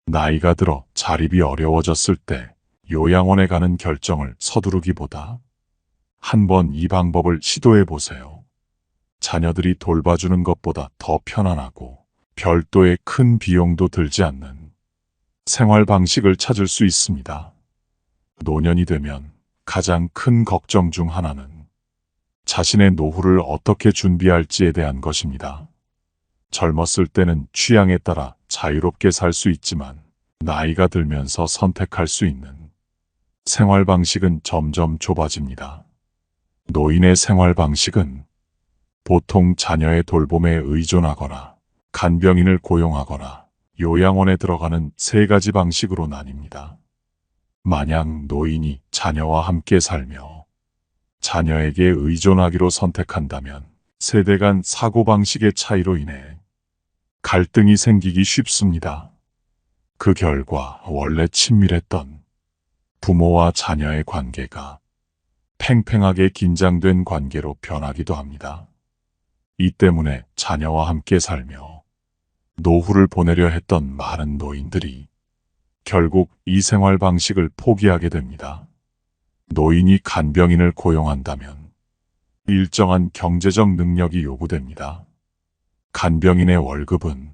나이가 들어 자립이 어려워졌을 때 요양원에 가는 결정을 서두르기보다 한번 이 방법을 시도해 보세요. 자녀들이 돌봐주는 것보다 더 편안하고 별도의 큰 비용도 들지 않는 생활 방식을 찾을 수 있습니다. 노년이 되면 가장 큰 걱정 중 하나는 자신의 노후를 어떻게 준비할지에 대한 것입니다. 젊었을 때는 취향에 따라 자유롭게 살 수 있지만 나이가 들면서 선택할 수 있는 생활 방식은 점점 좁아집니다. 노인의 생활 방식은 보통 자녀의 돌봄에 의존하거나 간병인을 고용하거나 요양원에 들어가는 세 가지 방식으로 나뉩니다. 만약 노인이 자녀와 함께 살며 자녀에게 의존하기로 선택한다면 세대 간 사고방식의 차이로 인해 갈등이 생기기 쉽습니다. 그 결과 원래 친밀했던 부모와 자녀의 관계가 팽팽하게 긴장된 관계로 변하기도 합니다. 이 때문에 자녀와 함께 살며 노후를 보내려 했던 많은 노인들이 결국 이 생활 방식을 포기하게 됩니다. 노인이 간병인을 고용한다면 일정한 경제적 능력이 요구됩니다. 간병인의 월급은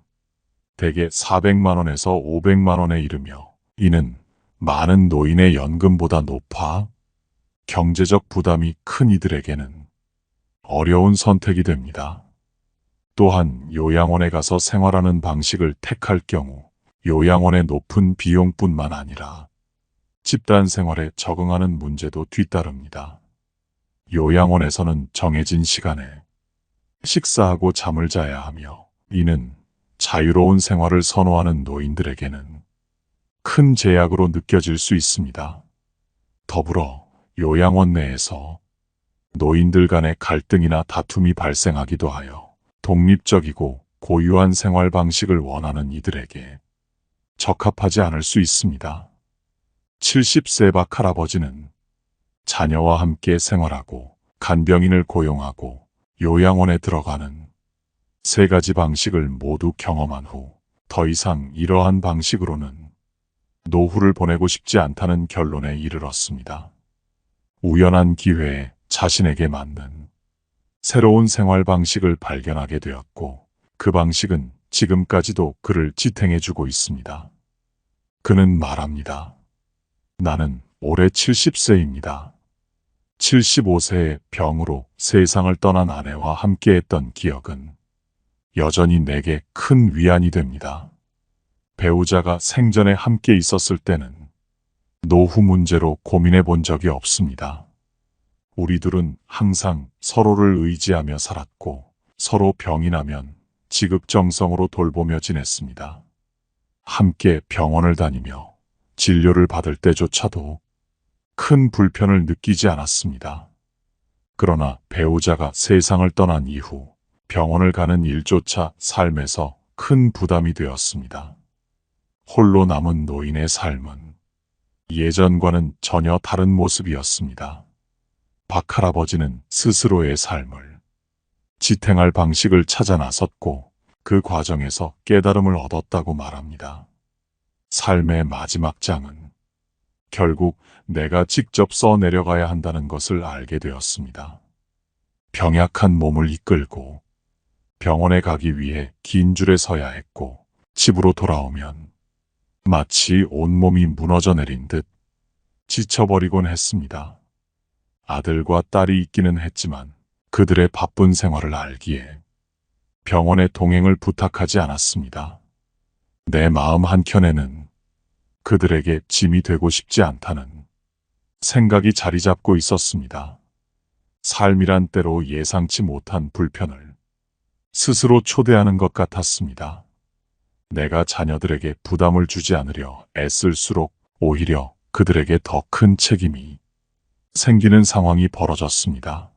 대개 400만 원에서 500만 원에 이르며 이는 많은 노인의 연금보다 높아 경제적 부담이 큰 이들에게는 어려운 선택이 됩니다. 또한 요양원에 가서 생활하는 방식을 택할 경우 요양원의 높은 비용뿐만 아니라 집단 생활에 적응하는 문제도 뒤따릅니다. 요양원에서는 정해진 시간에 식사하고 잠을 자야 하며 이는 자유로운 생활을 선호하는 노인들에게는 큰 제약으로 느껴질 수 있습니다. 더불어 요양원 내에서 노인들 간의 갈등이나 다툼이 발생하기도 하여 독립적이고 고유한 생활 방식을 원하는 이들에게 적합하지 않을 수 있습니다. 70세 박 할아버지는 자녀와 함께 생활하고 간병인을 고용하고 요양원에 들어가는 세 가지 방식을 모두 경험한 후 더 이상 이러한 방식으로는 노후를 보내고 싶지 않다는 결론에 이르렀습니다. 우연한 기회에 자신에게 맞는 새로운 생활 방식을 발견하게 되었고 그 방식은 지금까지도 그를 지탱해주고 있습니다. 그는 말합니다. 나는 올해 70세입니다. 75세의 병으로 세상을 떠난 아내와 함께했던 기억은 여전히 내게 큰 위안이 됩니다. 배우자가 생전에 함께 있었을 때는 노후 문제로 고민해 본 적이 없습니다. 우리 둘은 항상 서로를 의지하며 살았고 서로 병이 나면 지극정성으로 돌보며 지냈습니다. 함께 병원을 다니며 진료를 받을 때조차도 큰 불편을 느끼지 않았습니다. 그러나 배우자가 세상을 떠난 이후 병원을 가는 일조차 삶에서 큰 부담이 되었습니다. 홀로 남은 노인의 삶은 예전과는 전혀 다른 모습이었습니다. 박 할아버지는 스스로의 삶을 지탱할 방식을 찾아 나섰고 그 과정에서 깨달음을 얻었다고 말합니다. 삶의 마지막 장은 결국 내가 직접 써내려가야 한다는 것을 알게 되었습니다. 병약한 몸을 이끌고 병원에 가기 위해 긴 줄에 서야 했고 집으로 돌아오면 마치 온몸이 무너져 내린 듯 지쳐버리곤 했습니다. 아들과 딸이 있기는 했지만 그들의 바쁜 생활을 알기에 병원의 동행을 부탁하지 않았습니다. 내 마음 한켠에는 그들에게 짐이 되고 싶지 않다는 생각이 자리 잡고 있었습니다. 삶이란 때로 예상치 못한 불편을 스스로 초대하는 것 같았습니다. 내가 자녀들에게 부담을 주지 않으려 애쓸수록 오히려 그들에게 더 큰 책임이 생기는 상황이 벌어졌습니다.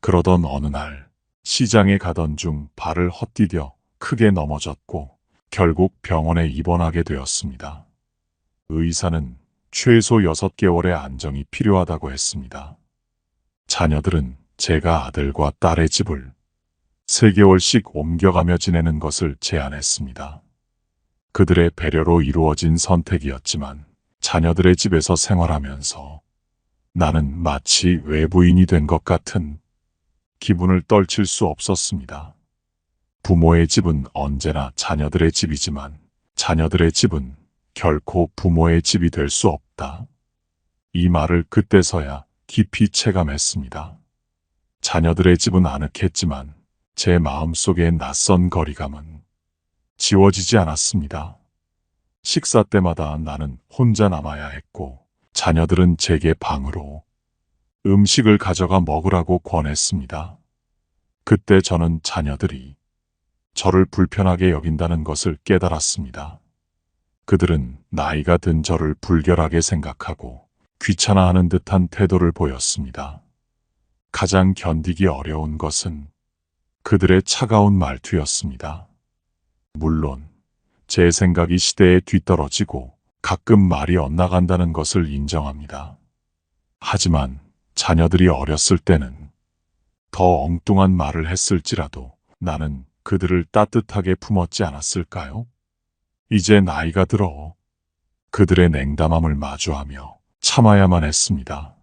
그러던 어느 날 시장에 가던 중 발을 헛디뎌 크게 넘어졌고 결국 병원에 입원하게 되었습니다. 의사는 최소 6개월의 안정이 필요하다고 했습니다. 자녀들은 제가 아들과 딸의 집을 3개월씩 옮겨가며 지내는 것을 제안했습니다. 그들의 배려로 이루어진 선택이었지만 자녀들의 집에서 생활하면서 나는 마치 외부인이 된 것 같은 기분을 떨칠 수 없었습니다. 부모의 집은 언제나 자녀들의 집이지만 자녀들의 집은 결코 부모의 집이 될 수 없다. 이 말을 그때서야 깊이 체감했습니다. 자녀들의 집은 아늑했지만 제 마음속의 낯선 거리감은 지워지지 않았습니다. 식사 때마다 나는 혼자 남아야 했고 자녀들은 제게 방으로 음식을 가져가 먹으라고 권했습니다. 그때 저는 자녀들이 저를 불편하게 여긴다는 것을 깨달았습니다. 그들은 나이가 든 저를 불결하게 생각하고 귀찮아하는 듯한 태도를 보였습니다. 가장 견디기 어려운 것은 그들의 차가운 말투였습니다. 물론 제 생각이 시대에 뒤떨어지고 가끔 말이 엇나간다는 것을 인정합니다. 하지만 자녀들이 어렸을 때는 더 엉뚱한 말을 했을지라도 나는 그들을 따뜻하게 품었지 않았을까요? 이제 나이가 들어 그들의 냉담함을 마주하며 참아야만 했습니다.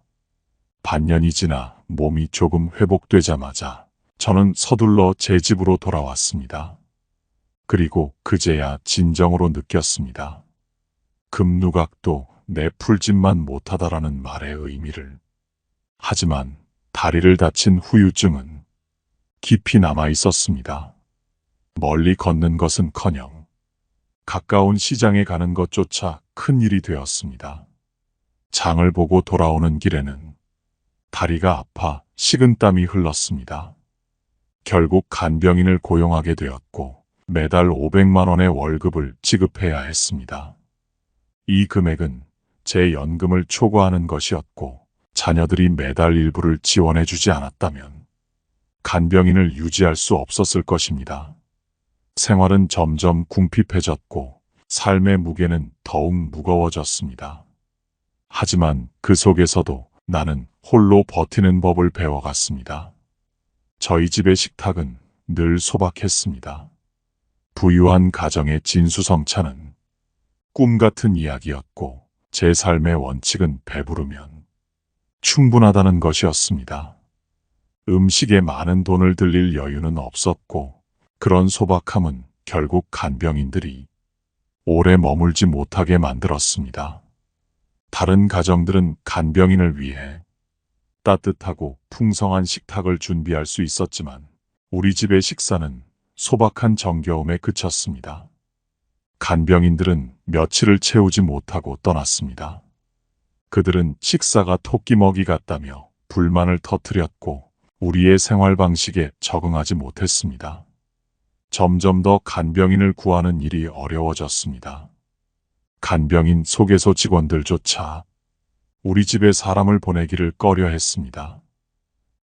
반년이 지나 몸이 조금 회복되자마자 저는 서둘러 제 집으로 돌아왔습니다. 그리고 그제야 진정으로 느꼈습니다. 금누각도 내 풀집만 못하다라는 말의 의미를. 하지만 다리를 다친 후유증은 깊이 남아 있었습니다. 멀리 걷는 것은커녕 가까운 시장에 가는 것조차 큰 일이 되었습니다. 장을 보고 돌아오는 길에는 다리가 아파 식은땀이 흘렀습니다. 결국 간병인을 고용하게 되었고 매달 500만 원의 월급을 지급해야 했습니다. 이 금액은 제 연금을 초과하는 것이었고 자녀들이 매달 일부를 지원해주지 않았다면 간병인을 유지할 수 없었을 것입니다. 생활은 점점 궁핍해졌고 삶의 무게는 더욱 무거워졌습니다. 하지만 그 속에서도 나는 홀로 버티는 법을 배워갔습니다. 저희 집의 식탁은 늘 소박했습니다. 부유한 가정의 진수성찬은 꿈 같은 이야기였고 제 삶의 원칙은 배부르면 충분하다는 것이었습니다. 음식에 많은 돈을 들일 여유는 없었고 그런 소박함은 결국 간병인들이 오래 머물지 못하게 만들었습니다. 다른 가정들은 간병인을 위해 따뜻하고 풍성한 식탁을 준비할 수 있었지만 우리 집의 식사는 소박한 정겨움에 그쳤습니다. 간병인들은 며칠을 채우지 못하고 떠났습니다. 그들은 식사가 토끼 먹이 같다며 불만을 터뜨렸고 우리의 생활 방식에 적응하지 못했습니다. 점점 더 간병인을 구하는 일이 어려워졌습니다. 간병인 소개소 직원들조차 우리 집에 사람을 보내기를 꺼려했습니다.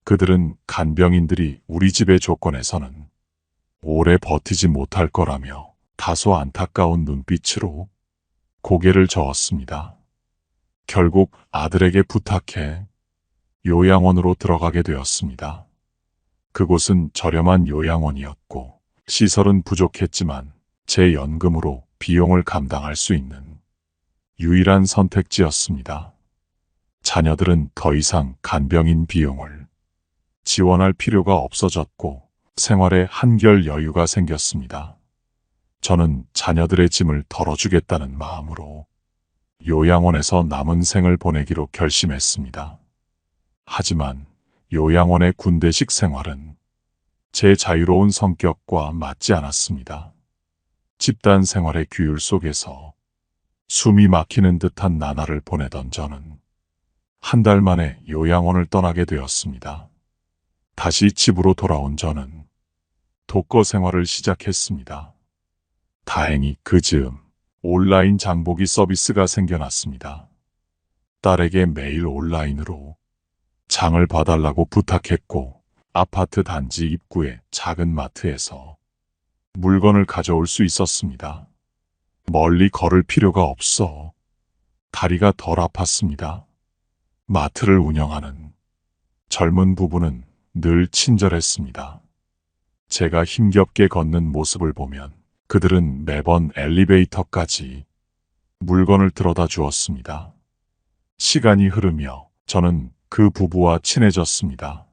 그들은 간병인들이 우리 집의 조건에서는 오래 버티지 못할 거라며 다소 안타까운 눈빛으로 고개를 저었습니다. 결국 아들에게 부탁해 요양원으로 들어가게 되었습니다. 그곳은 저렴한 요양원이었고 시설은 부족했지만 제 연금으로 비용을 감당할 수 있는 유일한 선택지였습니다. 자녀들은 더 이상 간병인 비용을 지원할 필요가 없어졌고 생활에 한결 여유가 생겼습니다. 저는 자녀들의 짐을 덜어주겠다는 마음으로 요양원에서 남은 생을 보내기로 결심했습니다. 하지만 요양원의 군대식 생활은 제 자유로운 성격과 맞지 않았습니다. 집단 생활의 규율 속에서 숨이 막히는 듯한 나날을 보내던 저는 한 달 만에 요양원을 떠나게 되었습니다. 다시 집으로 돌아온 저는 독거 생활을 시작했습니다. 다행히 그 즈음 온라인 장보기 서비스가 생겨났습니다. 딸에게 매일 온라인으로 장을 봐달라고 부탁했고 아파트 단지 입구의 작은 마트에서 물건을 가져올 수 있었습니다. 멀리 걸을 필요가 없어 다리가 덜 아팠습니다. 마트를 운영하는 젊은 부부는 늘 친절했습니다. 제가 힘겹게 걷는 모습을 보면 그들은 매번 엘리베이터까지 물건을 들어다 주었습니다. 시간이 흐르며 저는 그 부부와 친해졌습니다.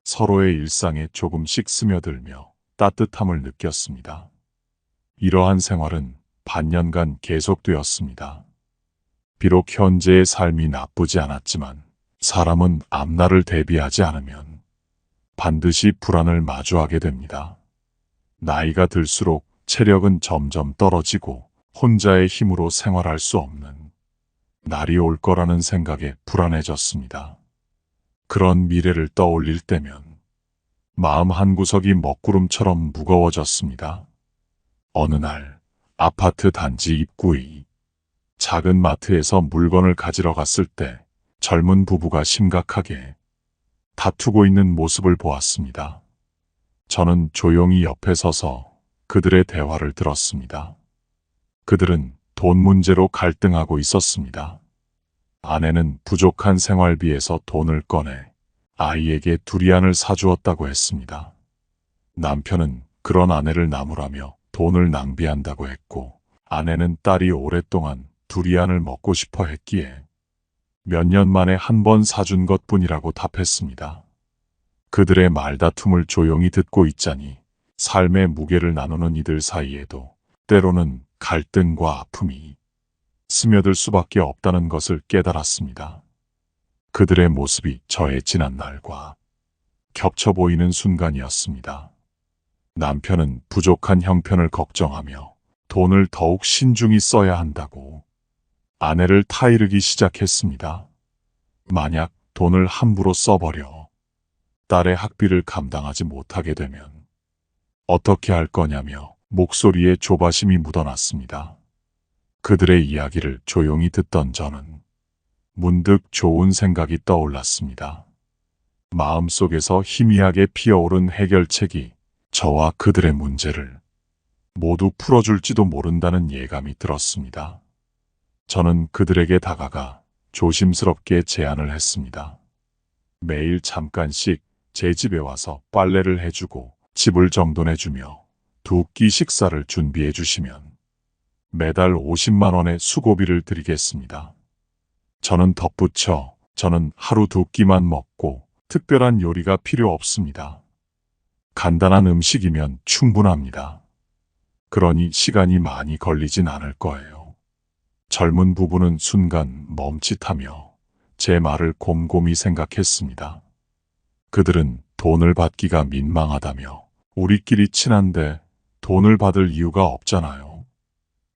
서로의 일상에 조금씩 스며들며 따뜻함을 느꼈습니다. 이러한 생활은 반년간 계속되었습니다. 비록 현재의 삶이 나쁘지 않았지만 사람은 앞날을 대비하지 않으면 반드시 불안을 마주하게 됩니다. 나이가 들수록 체력은 점점 떨어지고 혼자의 힘으로 생활할 수 없는 날이 올 거라는 생각에 불안해졌습니다. 그런 미래를 떠올릴 때면 마음 한구석이 먹구름처럼 무거워졌습니다. 어느 날 아파트 단지 입구의 작은 마트에서 물건을 가지러 갔을 때 젊은 부부가 심각하게 다투고 있는 모습을 보았습니다. 저는 조용히 옆에 서서 그들의 대화를 들었습니다. 그들은 돈 문제로 갈등하고 있었습니다. 아내는 부족한 생활비에서 돈을 꺼내 아이에게 두리안을 사주었다고 했습니다. 남편은 그런 아내를 나무라며 돈을 낭비한다고 했고, 아내는 딸이 오랫동안 두리안을 먹고 싶어 했기에 몇 년 만에 한 번 사준 것뿐이라고 답했습니다. 그들의 말다툼을 조용히 듣고 있자니 삶의 무게를 나누는 이들 사이에도 때로는 갈등과 아픔이 스며들 수밖에 없다는 것을 깨달았습니다. 그들의 모습이 저의 지난날과 겹쳐 보이는 순간이었습니다. 남편은 부족한 형편을 걱정하며 돈을 더욱 신중히 써야 한다고 아내를 타이르기 시작했습니다. 만약 돈을 함부로 써버려 딸의 학비를 감당하지 못하게 되면 어떻게 할 거냐며 목소리에 조바심이 묻어났습니다. 그들의 이야기를 조용히 듣던 저는 문득 좋은 생각이 떠올랐습니다. 마음속에서 희미하게 피어오른 해결책이 저와 그들의 문제를 모두 풀어줄지도 모른다는 예감이 들었습니다. 저는 그들에게 다가가 조심스럽게 제안을 했습니다. 매일 잠깐씩 제 집에 와서 빨래를 해주고 집을 정돈해주며 두 끼 식사를 준비해 주시면 매달 50만 원의 수고비를 드리겠습니다. 저는 덧붙여 저는 하루 두 끼만 먹고 특별한 요리가 필요 없습니다. 간단한 음식이면 충분합니다. 그러니 시간이 많이 걸리진 않을 거예요. 젊은 부부는 순간 멈칫하며 제 말을 곰곰이 생각했습니다. 그들은 돈을 받기가 민망하다며 우리끼리 친한데 돈을 받을 이유가 없잖아요.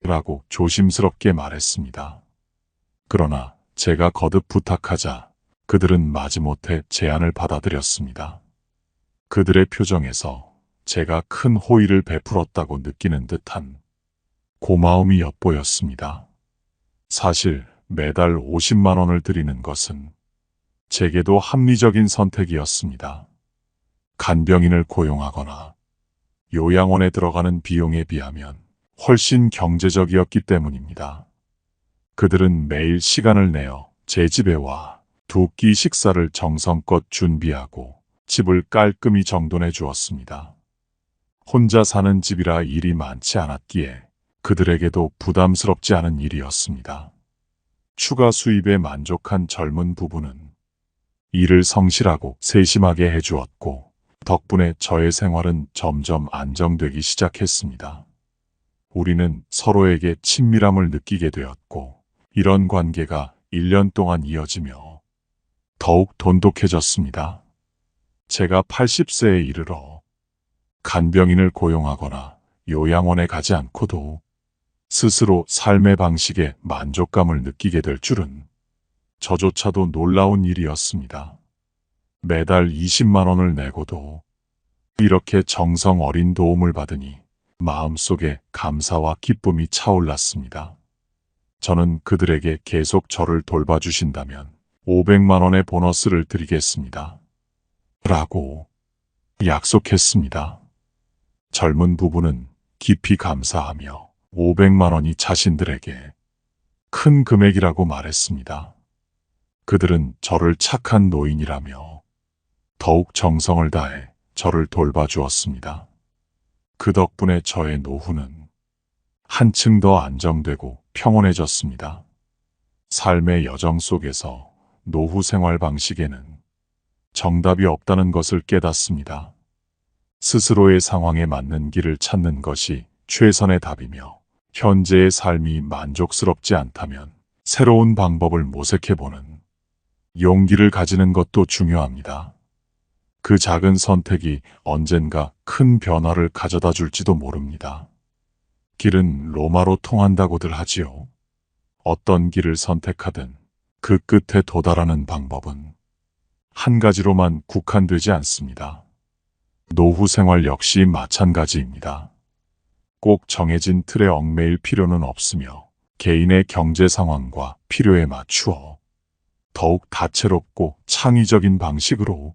라고 조심스럽게 말했습니다. 그러나 제가 거듭 부탁하자 그들은 마지못해 제안을 받아들였습니다. 그들의 표정에서 제가 큰 호의를 베풀었다고 느끼는 듯한 고마움이 엿보였습니다. 사실 매달 50만 원을 드리는 것은 제게도 합리적인 선택이었습니다. 간병인을 고용하거나 요양원에 들어가는 비용에 비하면 훨씬 경제적이었기 때문입니다. 그들은 매일 시간을 내어 제 집에 와 두 끼 식사를 정성껏 준비하고 집을 깔끔히 정돈해 주었습니다. 혼자 사는 집이라 일이 많지 않았기에 그들에게도 부담스럽지 않은 일이었습니다. 추가 수입에 만족한 젊은 부부는 일을 성실하고 세심하게 해주었고 덕분에 저의 생활은 점점 안정되기 시작했습니다. 우리는 서로에게 친밀함을 느끼게 되었고 이런 관계가 1년 동안 이어지며 더욱 돈독해졌습니다. 제가 80세에 이르러 간병인을 고용하거나 요양원에 가지 않고도 스스로 삶의 방식에 만족감을 느끼게 될 줄은 저조차도 놀라운 일이었습니다. 매달 20만 원을 내고도 이렇게 정성 어린 도움을 받으니 마음속에 감사와 기쁨이 차올랐습니다. 저는 그들에게 계속 저를 돌봐주신다면 500만 원의 보너스를 드리겠습니다. 라고 약속했습니다. 젊은 부부는 깊이 감사하며 500만 원이 자신들에게 큰 금액이라고 말했습니다. 그들은 저를 착한 노인이라며 더욱 정성을 다해 저를 돌봐주었습니다. 그 덕분에 저의 노후는 한층 더 안정되고 평온해졌습니다. 삶의 여정 속에서 노후 생활 방식에는 정답이 없다는 것을 깨닫습니다. 스스로의 상황에 맞는 길을 찾는 것이 최선의 답이며, 현재의 삶이 만족스럽지 않다면 새로운 방법을 모색해보는 용기를 가지는 것도 중요합니다. 그 작은 선택이 언젠가 큰 변화를 가져다 줄지도 모릅니다. 길은 로마로 통한다고들 하지요. 어떤 길을 선택하든 그 끝에 도달하는 방법은 한 가지로만 국한되지 않습니다. 노후 생활 역시 마찬가지입니다. 꼭 정해진 틀에 얽매일 필요는 없으며, 개인의 경제 상황과 필요에 맞추어 더욱 다채롭고 창의적인 방식으로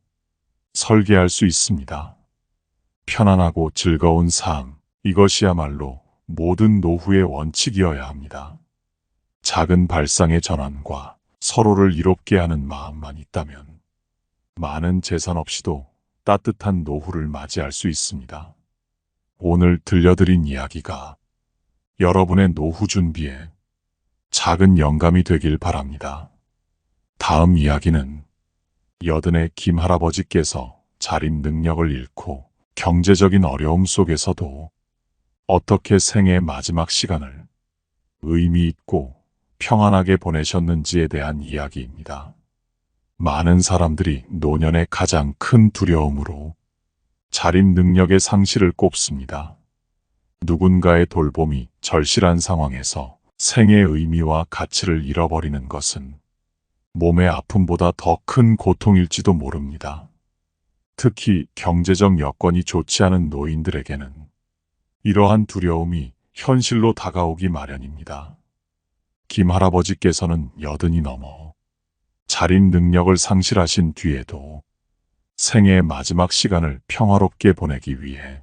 설계할 수 있습니다. 편안하고 즐거운 삶, 이것이야말로 모든 노후의 원칙이어야 합니다. 작은 발상의 전환과 서로를 이롭게 하는 마음만 있다면 많은 재산 없이도 따뜻한 노후를 맞이할 수 있습니다. 오늘 들려드린 이야기가 여러분의 노후 준비에 작은 영감이 되길 바랍니다. 다음 이야기는 여든의 김할아버지께서 자립 능력을 잃고 경제적인 어려움 속에서도 어떻게 생의 마지막 시간을 의미 있고 평안하게 보내셨는지에 대한 이야기입니다. 많은 사람들이 노년의 가장 큰 두려움으로 자립 능력의 상실을 꼽습니다. 누군가의 돌봄이 절실한 상황에서 생의 의미와 가치를 잃어버리는 것은 몸의 아픔보다 더 큰 고통일지도 모릅니다. 특히 경제적 여건이 좋지 않은 노인들에게는 이러한 두려움이 현실로 다가오기 마련입니다. 김 할아버지께서는 80이 넘어 자립 능력을 상실하신 뒤에도 생의 마지막 시간을 평화롭게 보내기 위해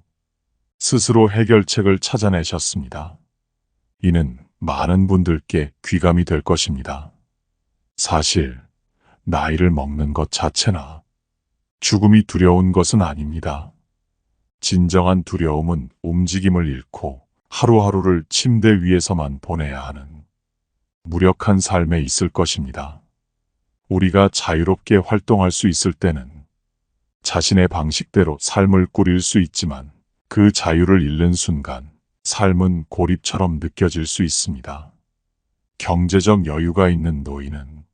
스스로 해결책을 찾아내셨습니다. 이는 많은 분들께 귀감이 될 것입니다. 사실 나이를 먹는 것 자체나 죽음이 두려운 것은 아닙니다. 진정한 두려움은 움직임을 잃고 하루하루를 침대 위에서만 보내야 하는 무력한 삶에 있을 것입니다. 우리가 자유롭게 활동할 수 있을 때는 자신의 방식대로 삶을 꾸릴 수 있지만, 그 자유를 잃는 순간 삶은 고립처럼 느껴질 수 있습니다. 경제적 여유가 있는 노인은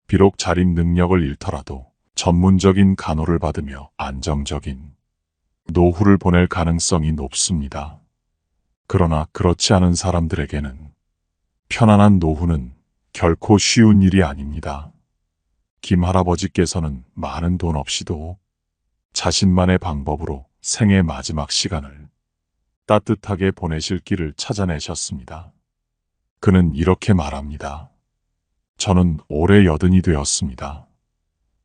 비록 자립 능력을 잃더라도 전문적인 간호를 받으며 안정적인 노후를 보낼 가능성이 높습니다. 그러나 그렇지 않은 사람들에게는 편안한 노후는 결코 쉬운 일이 아닙니다. 김 할아버지께서는 많은 돈 없이도 자신만의 방법으로 생의 마지막 시간을 따뜻하게 보내실 길을 찾아내셨습니다. 그는 이렇게 말합니다. 저는 올해 80이 되었습니다.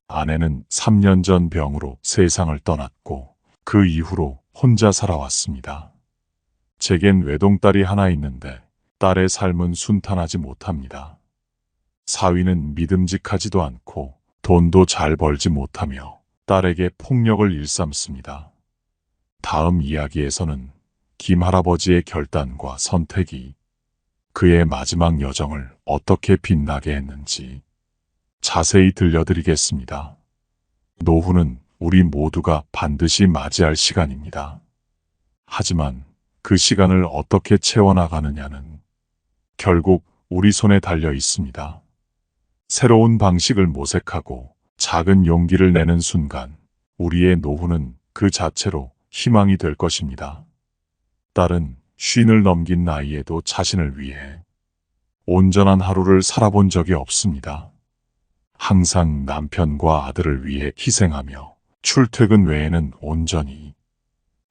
아내는 3년 전 병으로 세상을 떠났고 그 이후로 혼자 살아왔습니다. 제겐 외동딸이 하나 있는데 딸의 삶은 순탄하지 못합니다. 사위는 믿음직하지도 않고 돈도 잘 벌지 못하며 딸에게 폭력을 일삼습니다. 다음 이야기에서는 김 할아버지의 결단과 선택이 그의 마지막 여정을 어떻게 빛나게 했는지 자세히 들려드리겠습니다. 노후는 우리 모두가 반드시 맞이할 시간입니다. 하지만 그 시간을 어떻게 채워나가느냐는 결국 우리 손에 달려 있습니다. 새로운 방식을 모색하고 작은 용기를 내는 순간 우리의 노후는 그 자체로 희망이 될 것입니다. 딸은 50을 넘긴 나이에도 자신을 위해 온전한 하루를 살아본 적이 없습니다. 항상 남편과 아들을 위해 희생하며 출퇴근 외에는 온전히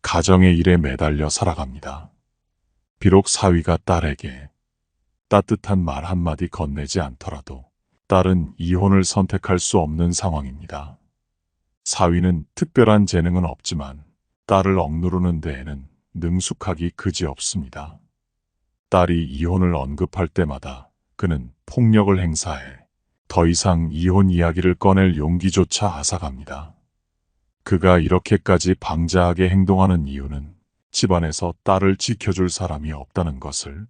가정의 일에 매달려 살아갑니다. 비록 사위가 딸에게 따뜻한 말 한마디 건네지 않더라도 딸은 이혼을 선택할 수 없는 상황입니다. 사위는 특별한 재능은 없지만 딸을 억누르는 데에는 능숙하기 그지없습니다. 딸이 이혼을 언급할 때마다 그는 폭력을 행사해 더 이상 이혼 이야기를 꺼낼 용기조차 앗아갑니다. 그가 이렇게까지 방자하게 행동하는 이유는 집안에서 딸을 지켜줄 사람이 없다는 것을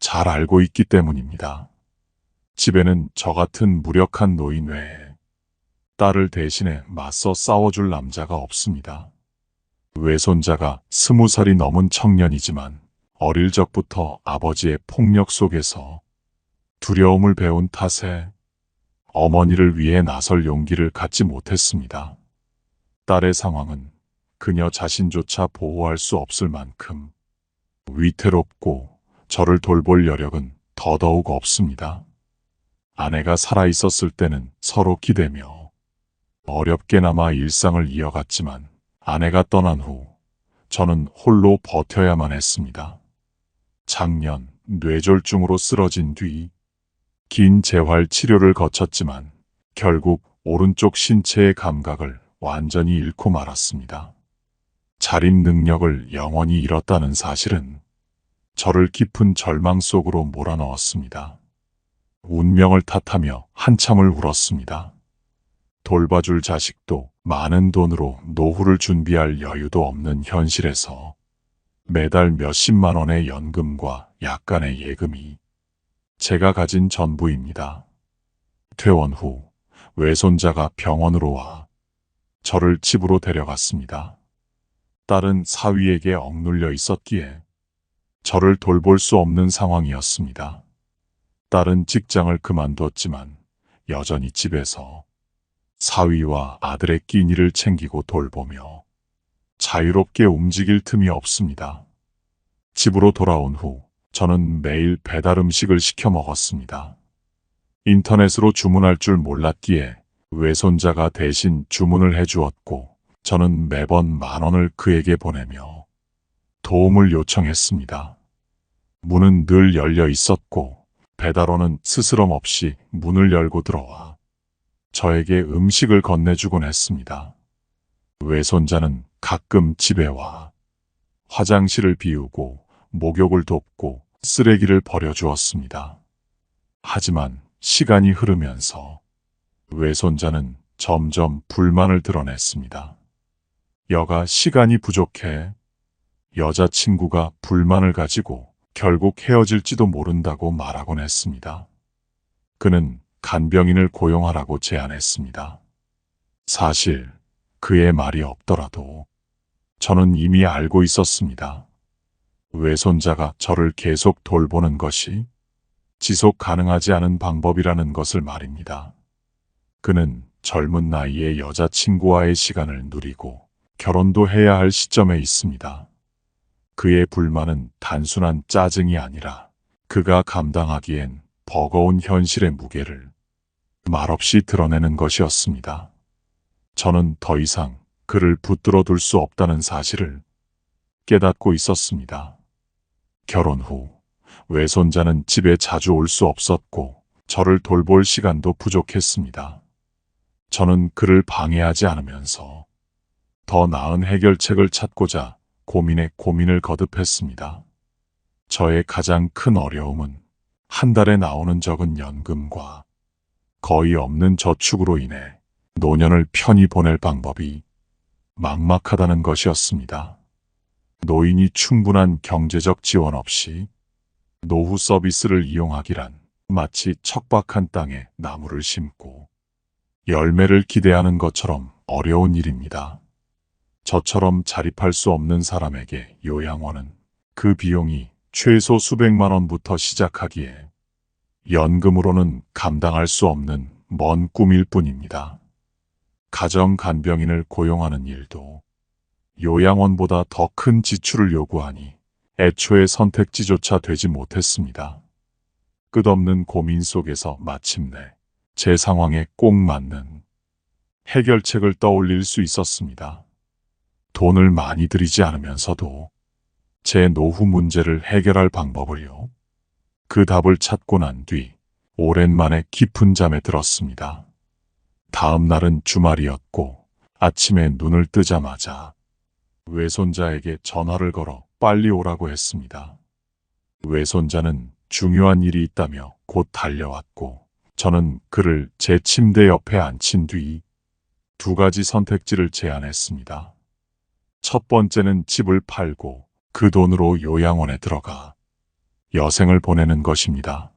잘 알고 있기 때문입니다. 집에는 저 같은 무력한 노인 외에 딸을 대신해 맞서 싸워줄 남자가 없습니다. 외손자가 20살이 넘은 청년이지만 어릴 적부터 아버지의 폭력 속에서 두려움을 배운 탓에 어머니를 위해 나설 용기를 갖지 못했습니다. 딸의 상황은 그녀 자신조차 보호할 수 없을 만큼 위태롭고 저를 돌볼 여력은 더더욱 없습니다. 아내가 살아있었을 때는 서로 기대며 어렵게나마 일상을 이어갔지만 아내가 떠난 후 저는 홀로 버텨야만 했습니다. 작년 뇌졸중으로 쓰러진 뒤 긴 재활 치료를 거쳤지만 결국 오른쪽 신체의 감각을 완전히 잃고 말았습니다. 자립 능력을 영원히 잃었다는 사실은 저를 깊은 절망 속으로 몰아넣었습니다. 운명을 탓하며 한참을 울었습니다. 돌봐줄 자식도 많은 돈으로 노후를 준비할 여유도 없는 현실에서 매달 몇십만 원의 연금과 약간의 예금이 제가 가진 전부입니다. 퇴원 후 외손자가 병원으로 와 저를 집으로 데려갔습니다. 딸은 사위에게 억눌려 있었기에 저를 돌볼 수 없는 상황이었습니다. 딸은 직장을 그만뒀지만 여전히 집에서 사위와 아들의 끼니를 챙기고 돌보며 자유롭게 움직일 틈이 없습니다. 집으로 돌아온 후 저는 매일 배달 음식을 시켜 먹었습니다. 인터넷으로 주문할 줄 몰랐기에 외손자가 대신 주문을 해주었고 저는 매번 10,000원을 그에게 보내며 도움을 요청했습니다. 문은 늘 열려 있었고 배달원은 스스럼 없이 문을 열고 들어와 저에게 음식을 건네주곤 했습니다. 외손자는 가끔 집에 와 화장실을 비우고 목욕을 돕고 쓰레기를 버려주었습니다. 하지만 시간이 흐르면서 외손자는 점점 불만을 드러냈습니다. 여가 시간이 부족해 여자친구가 불만을 가지고 결국 헤어질지도 모른다고 말하곤 했습니다. 그는 간병인을 고용하라고 제안했습니다. 사실 그의 말이 없더라도 저는 이미 알고 있었습니다. 외손자가 저를 계속 돌보는 것이 지속 가능하지 않은 방법이라는 것을 말입니다. 그는 젊은 나이에 여자친구와의 시간을 누리고 결혼도 해야 할 시점에 있습니다. 그의 불만은 단순한 짜증이 아니라 그가 감당하기엔 버거운 현실의 무게를 말없이 드러내는 것이었습니다. 저는 더 이상 그를 붙들어 둘 수 없다는 사실을 깨닫고 있었습니다. 결혼 후 외손자는 집에 자주 올 수 없었고 저를 돌볼 시간도 부족했습니다. 저는 그를 방해하지 않으면서 더 나은 해결책을 찾고자 고민에 고민을 거듭했습니다. 저의 가장 큰 어려움은 한 달에 나오는 적은 연금과 거의 없는 저축으로 인해 노년을 편히 보낼 방법이 막막하다는 것이었습니다. 노인이 충분한 경제적 지원 없이 노후 서비스를 이용하기란 마치 척박한 땅에 나무를 심고 열매를 기대하는 것처럼 어려운 일입니다. 저처럼 자립할 수 없는 사람에게 요양원은 그 비용이 최소 수백만 원부터 시작하기에 연금으로는 감당할 수 없는 먼 꿈일 뿐입니다. 가정 간병인을 고용하는 일도 요양원보다 더 큰 지출을 요구하니 애초에 선택지조차 되지 못했습니다. 끝없는 고민 속에서 마침내 제 상황에 꼭 맞는 해결책을 떠올릴 수 있었습니다. 돈을 많이 들이지 않으면서도 제 노후 문제를 해결할 방법을요. 그 답을 찾고 난 뒤 오랜만에 깊은 잠에 들었습니다. 다음 날은 주말이었고 아침에 눈을 뜨자마자 외손자에게 전화를 걸어 빨리 오라고 했습니다. 외손자는 중요한 일이 있다며 곧 달려왔고 저는 그를 제 침대 옆에 앉힌 뒤 2가지 선택지를 제안했습니다. 첫 번째는 집을 팔고 그 돈으로 요양원에 들어가 여생을 보내는 것입니다.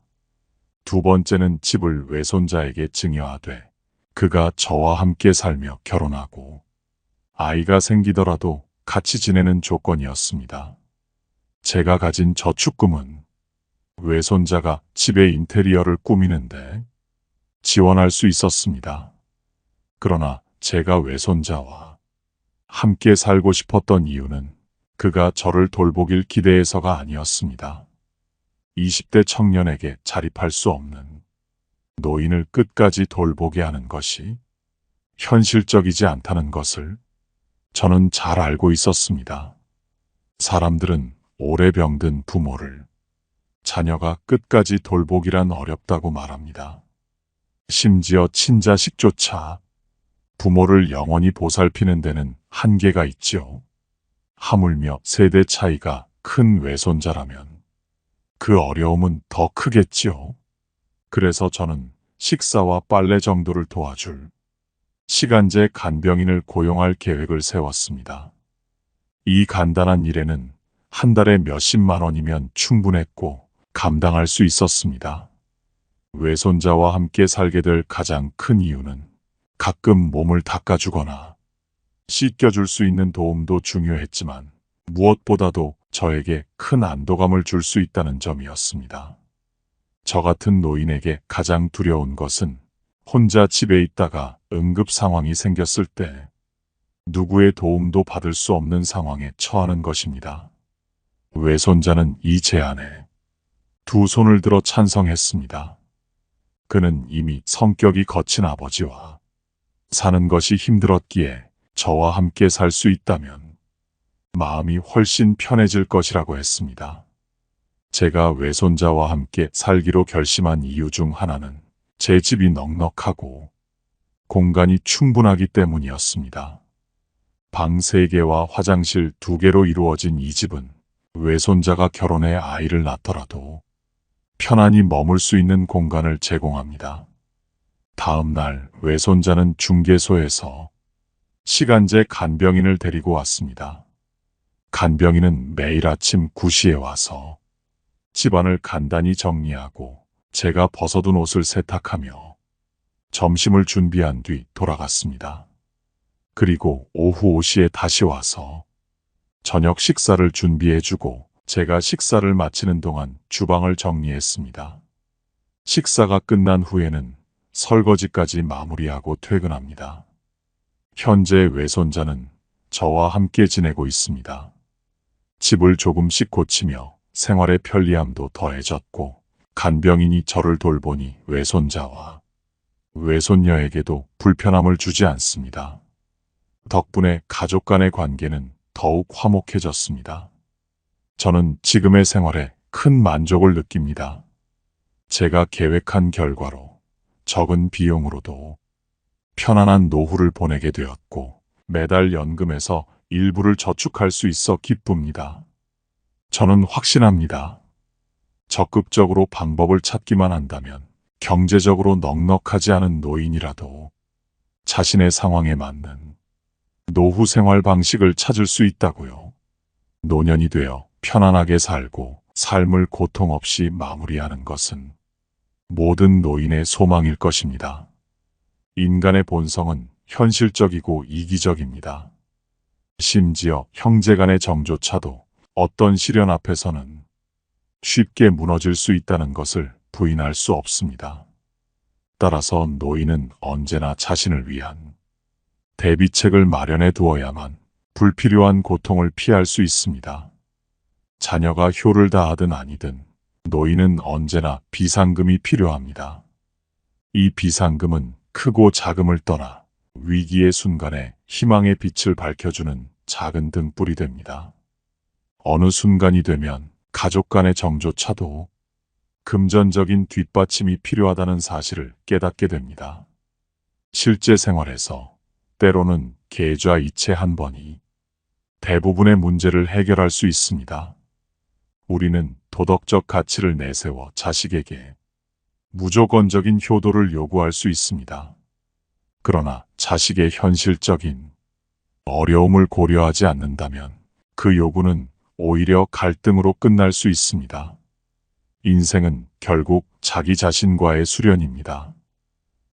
두 번째는 집을 외손자에게 증여하되 그가 저와 함께 살며 결혼하고 아이가 생기더라도 같이 지내는 조건이었습니다. 제가 가진 저축금은 외손자가 집의 인테리어를 꾸미는데 지원할 수 있었습니다. 그러나 제가 외손자와 함께 살고 싶었던 이유는 그가 저를 돌보길 기대해서가 아니었습니다. 20대 청년에게 자립할 수 없는 노인을 끝까지 돌보게 하는 것이 현실적이지 않다는 것을 저는 잘 알고 있었습니다. 사람들은 오래 병든 부모를 자녀가 끝까지 돌보기란 어렵다고 말합니다. 심지어 친자식조차 부모를 영원히 보살피는 데는 한계가 있지요. 하물며 세대 차이가 큰 외손자라면 그 어려움은 더 크겠지요. 그래서 저는 식사와 빨래 정도를 도와줄 시간제 간병인을 고용할 계획을 세웠습니다. 이 간단한 일에는 한 달에 몇십만 원이면 충분했고 감당할 수 있었습니다. 외손자와 함께 살게 될 가장 큰 이유는 가끔 몸을 닦아주거나 씻겨줄 수 있는 도움도 중요했지만 무엇보다도 저에게 큰 안도감을 줄 수 있다는 점이었습니다. 저 같은 노인에게 가장 두려운 것은 혼자 집에 있다가 응급 상황이 생겼을 때 누구의 도움도 받을 수 없는 상황에 처하는 것입니다. 외손자는 이 제안에 두 손을 들어 찬성했습니다. 그는 이미 성격이 거친 아버지와 사는 것이 힘들었기에 저와 함께 살 수 있다면 마음이 훨씬 편해질 것이라고 했습니다. 제가 외손자와 함께 살기로 결심한 이유 중 하나는 제 집이 넉넉하고 공간이 충분하기 때문이었습니다. 방 3개와 화장실 2개로 이루어진 이 집은 외손자가 결혼해 아이를 낳더라도 편안히 머물 수 있는 공간을 제공합니다. 다음 날 외손자는 중개소에서 시간제 간병인을 데리고 왔습니다. 간병인은 매일 아침 9시에 와서 집안을 간단히 정리하고 제가 벗어둔 옷을 세탁하며 점심을 준비한 뒤 돌아갔습니다. 그리고 오후 5시에 다시 와서 저녁 식사를 준비해주고 제가 식사를 마치는 동안 주방을 정리했습니다. 식사가 끝난 후에는 설거지까지 마무리하고 퇴근합니다. 현재 외손자는 저와 함께 지내고 있습니다. 집을 조금씩 고치며 생활의 편리함도 더해졌고 간병인이 저를 돌보니 외손자와 외손녀에게도 불편함을 주지 않습니다. 덕분에 가족 간의 관계는 더욱 화목해졌습니다. 저는 지금의 생활에 큰 만족을 느낍니다. 제가 계획한 결과로 적은 비용으로도 편안한 노후를 보내게 되었고 매달 연금에서 일부를 저축할 수 있어 기쁩니다. 저는 확신합니다. 적극적으로 방법을 찾기만 한다면 경제적으로 넉넉하지 않은 노인이라도 자신의 상황에 맞는 노후 생활 방식을 찾을 수 있다고요. 노년이 되어 편안하게 살고 삶을 고통 없이 마무리하는 것은 모든 노인의 소망일 것입니다. 인간의 본성은 현실적이고 이기적입니다. 심지어 형제간의 정조차도 어떤 시련 앞에서는 쉽게 무너질 수 있다는 것을 부인할 수 없습니다. 따라서 노인은 언제나 자신을 위한 대비책을 마련해 두어야만 불필요한 고통을 피할 수 있습니다. 자녀가 효를 다하든 아니든 노인은 언제나 비상금이 필요합니다. 이 비상금은 크고 작음을 떠나 위기의 순간에 희망의 빛을 밝혀주는 작은 등불이 됩니다. 어느 순간이 되면 가족 간의 정조차도 금전적인 뒷받침이 필요하다는 사실을 깨닫게 됩니다. 실제 생활에서 때로는 계좌이체 한 번이 대부분의 문제를 해결할 수 있습니다. 우리는 도덕적 가치를 내세워 자식에게 무조건적인 효도를 요구할 수 있습니다. 그러나 자식의 현실적인 어려움을 고려하지 않는다면 그 요구는 오히려 갈등으로 끝날 수 있습니다. 인생은 결국 자기 자신과의 수련입니다.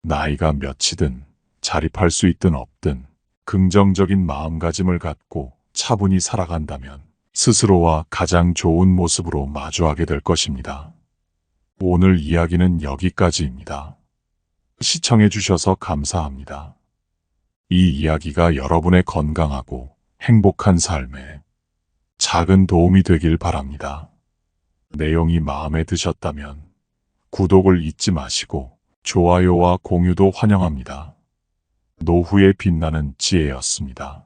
나이가 몇이든 자립할 수 있든 없든 긍정적인 마음가짐을 갖고 차분히 살아간다면 스스로와 가장 좋은 모습으로 마주하게 될 것입니다. 오늘 이야기는 여기까지입니다. 시청해 주셔서 감사합니다. 이 이야기가 여러분의 건강하고 행복한 삶에 작은 도움이 되길 바랍니다. 내용이 마음에 드셨다면 구독을 잊지 마시고 좋아요와 공유도 환영합니다. 노후의 빛나는 지혜였습니다.